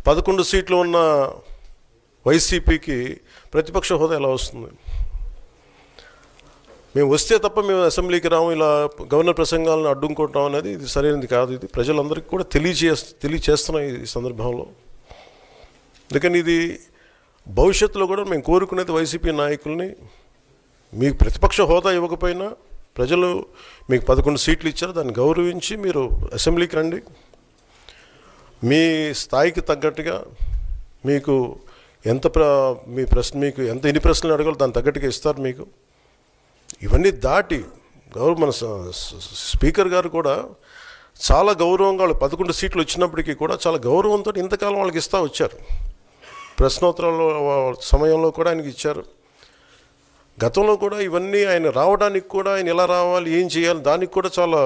11 సీట్లు ఉన్న వైసీపీకి ప్రతిపక్ష హోదా ఎలా వస్తుంది? మేము వస్తే తప్ప మేము అసెంబ్లీకి రాము, ఇలా గవర్నర్ ప్రసంగాలను అడ్డుకుంటాం అనేది ఇది సరైనది కాదు. ఇది ప్రజలందరికీ కూడా తెలియచేస్తున్నాం ఈ సందర్భంలో. అందుకని ఇది భవిష్యత్తులో కూడా మేము కోరుకునేది వైసీపీ నాయకుల్ని, మీకు ప్రతిపక్ష హోదా ఇవ్వకపోయినా ప్రజలు మీకు 11 సీట్లు ఇచ్చారు, దాన్ని గౌరవించి మీరు అసెంబ్లీకి రండి. మీ స్థాయికి తగ్గట్టుగా మీకు మీకు ఎన్ని ప్రశ్నలు అడగాలో దాన్ని తగ్గట్టుగా ఇస్తారు మీకు. ఇవన్నీ దాటి మన స్పీకర్ గారు కూడా చాలా గౌరవంగా వాళ్ళు 11 సీట్లు వచ్చినప్పటికీ కూడా చాలా గౌరవంతో ఇంతకాలం వాళ్ళకి ఇస్తూ వచ్చారు. ప్రశ్నోత్తరాల సమయంలో కూడా ఆయనకి ఇచ్చారు. గతంలో కూడా ఇవన్నీ ఆయన రావడానికి కూడా ఆయన ఎలా రావాలి, ఏం చేయాలి, దానికి కూడా చాలా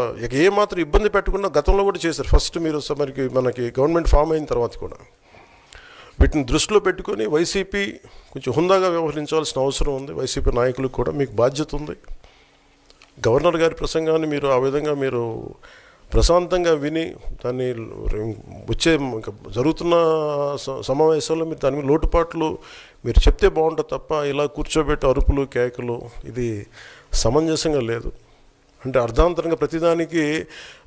ఏమాత్రం ఇబ్బంది పెట్టకుండా గతంలో కూడా చేశారు. ఫస్ట్ మీరు మనకి గవర్నమెంట్ ఫామ్ అయిన తర్వాత కూడా వీటిని దృష్టిలో పెట్టుకొని వైసీపీ కొంచెం హుందాగా వ్యవహరించాల్సిన అవసరం ఉంది. వైసీపీ నాయకులకు కూడా మీకు బాధ్యత ఉంది. గవర్నర్ గారి ప్రసంగాన్ని మీరు ఆ విధంగా మీరు ప్రశాంతంగా విని దాన్ని వచ్చే జరుగుతున్న సమావేశాల్లో మీరు దాని మీద లోటుపాట్లు మీరు చెప్తే బాగుంటుంది తప్ప ఇలా కూర్చోబెట్టి అరుపులు కేకలు ఇది సమంజసంగా లేదు. అంటే అర్ధాంతరంగా ప్రతిదానికి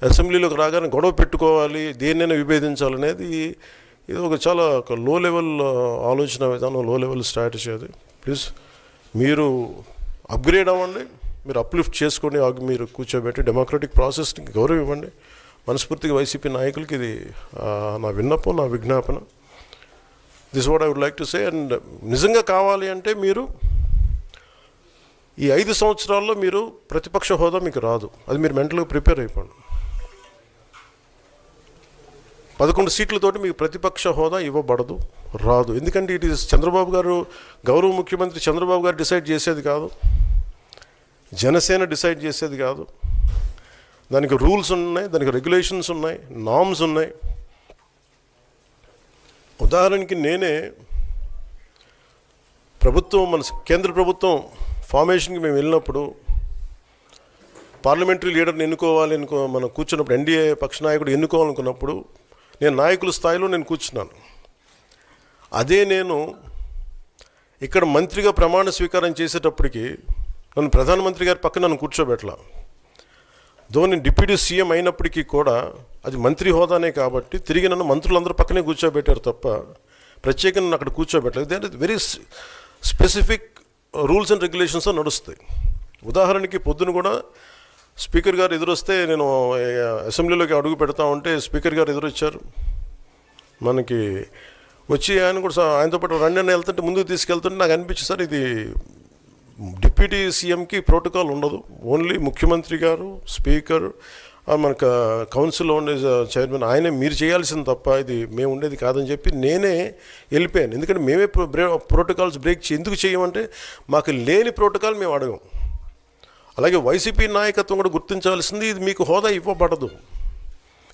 అసెంబ్లీలోకి రాగానే గొడవ పెట్టుకోవాలి, దేన్నైనా విభేదించాలనేది ఇది చాలా లో లెవెల్ ఆలోచన విధానం, లో లెవెల్ స్ట్రాటజీ అది. ప్లీజ్ మీరు అప్గ్రేడ్ అవ్వండి, మీరు అప్లిఫ్ట్ చేసుకొని మీరు కూర్చోబెట్టి డెమోక్రటిక్ ప్రాసెస్కి గౌరవం ఇవ్వండి. మనస్ఫూర్తిగా వైసీపీ నాయకులకి ఇది నా విన్నపం, నా విజ్ఞాపన. This what I would like to say. And నిజంగా కావాలి అంటే మీరు ఈ 5 సంవత్సరాల్లో మీరు ప్రతిపక్ష హోదా మీకు రాదు, అది మీరు మెంటల్గా ప్రిపేర్ అయిపోండి. 11 సీట్లతోటి మీకు ప్రతిపక్ష హోదా ఇవ్వబడదు, రాదు. ఎందుకంటే ఇట్ ఈస్ చంద్రబాబు గారు, గౌరవ ముఖ్యమంత్రి చంద్రబాబు గారు డిసైడ్ చేసేది కాదు, జనసేన డిసైడ్ చేసేది కాదు. దానికి రూల్స్ ఉన్నాయి, దానికి రెగ్యులేషన్స్ ఉన్నాయి, నామ్స్ ఉన్నాయి. ఉదాహరణకి నేనే మన కేంద్ర ప్రభుత్వం ఫార్మేషన్కి మేము వెళ్ళినప్పుడు పార్లమెంటరీ లీడర్ని మనం కూర్చున్నప్పుడు ఎన్డీఏ పక్ష నాయకుడు ఎన్నుకోవాలనుకున్నప్పుడు నేను నాయకుల స్థాయిలో నేను కూర్చున్నాను. అదే నేను ఇక్కడ మంత్రిగా ప్రమాణ స్వీకారం చేసేటప్పటికి నన్ను ప్రధానమంత్రి గారి పక్కన నన్ను కూర్చోబెట్టలా. నేను డిప్యూటీ సీఎం అయినప్పటికీ కూడా అది మంత్రి హోదానే కాబట్టి తిరిగి నన్ను మంత్రులందరూ పక్కనే కూర్చోబెట్టారు తప్ప ప్రత్యేకంగా నన్ను అక్కడ కూర్చోబెట్టలేదు. They are very specific rules and regulations నడుస్తాయి. ఉదాహరణకి పొద్దున కూడా స్పీకర్ గారు ఎదురొస్తే నేను అసెంబ్లీలోకి అడుగు పెడతా ఉంటే స్పీకర్ గారు ఎదురొచ్చారు. మనకి వచ్చి ఆయనతో పాటు రండి అని వెళ్తుంటే ముందుకు తీసుకెళ్తుంటే నాకు అనిపించింది, సార్ ఇది డిప్యూటీ సీఎంకి ప్రోటోకాల్ ఉండదు, ఓన్లీ ముఖ్యమంత్రి గారు, స్పీకర్, మనకు కౌన్సిల్లో ఉండే చైర్మన్ ఆయనే మీరు చేయాల్సింది తప్ప ఇది మేము ఉండేది కాదని చెప్పి నేనే వెళ్ళిపోయాను. ఎందుకంటే మేమే ప్రోటోకాల్స్ బ్రేక్ ఎందుకు చేయమంటే మాకు లేని ప్రోటోకాల్ మేము అడగం. అలాగే వైసీపీ నాయకత్వం కూడా గుర్తించాల్సింది, ఇది మీకు హోదా ఇవ్వబడదు.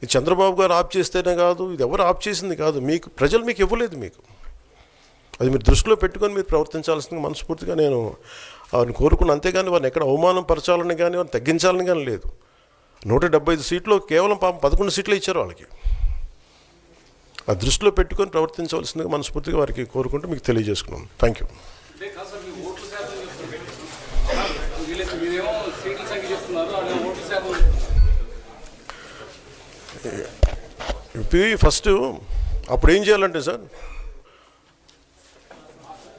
ఇది చంద్రబాబు గారు ఆప్ చేస్తేనే కాదు, ఇది ఎవరు ఆప్ చేసింది కాదు, మీకు ప్రజలు మీకు ఇవ్వలేదు. మీకు అది మీరు దృష్టిలో పెట్టుకొని మీరు ప్రవర్తించాల్సింది మనస్ఫూర్తిగా నేను వారిని కోరుకున్నాను. అంతేగాని వారిని ఎక్కడ అవమానం పరచాలని కానీ వారిని తగ్గించాలని కానీ లేదు. 175 సీట్లు కేవలం 11 సీట్లు ఇచ్చారు వాళ్ళకి. ఆ దృష్టిలో పెట్టుకొని ప్రవర్తించవలసిందిగా మనస్ఫూర్తిగా వారికి కోరుకుంటూ మీకు తెలియజేసుకున్నాం. Thank you. ఫస్ట్ అప్పుడు ఏం చేయాలంటే సార్,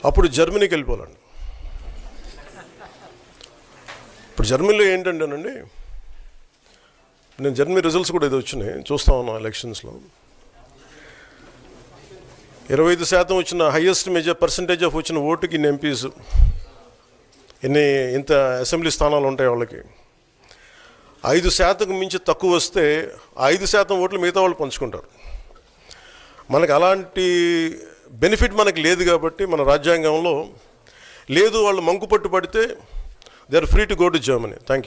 అప్పుడు జర్మనీకి వెళ్ళిపోవాలండి. ఇప్పుడు జర్మనీలో ఏంటంటేనండి, నేను జర్మనీ రిజల్ట్స్ కూడా ఏదో వచ్చినాయి చూస్తా ఉన్నా ఎలక్షన్స్లో. 25% వచ్చిన హైయెస్ట్ పర్సంటేజ్ ఆఫ్ వచ్చిన ఓటుకి ఇన్ని ఎంపీస్, ఇంత అసెంబ్లీ స్థానాలు ఉంటాయి వాళ్ళకి. 5% మించి తక్కువ వస్తే 5% ఓట్లు మిగతా వాళ్ళు పంచుకుంటారు. మనకు అలాంటి బెనిఫిట్ మనకు లేదు కాబట్టి మన రాజ్యాంగంలో లేదు. వాళ్ళు మంకుపట్టు పడితే they are free to go to Germany. Thank you.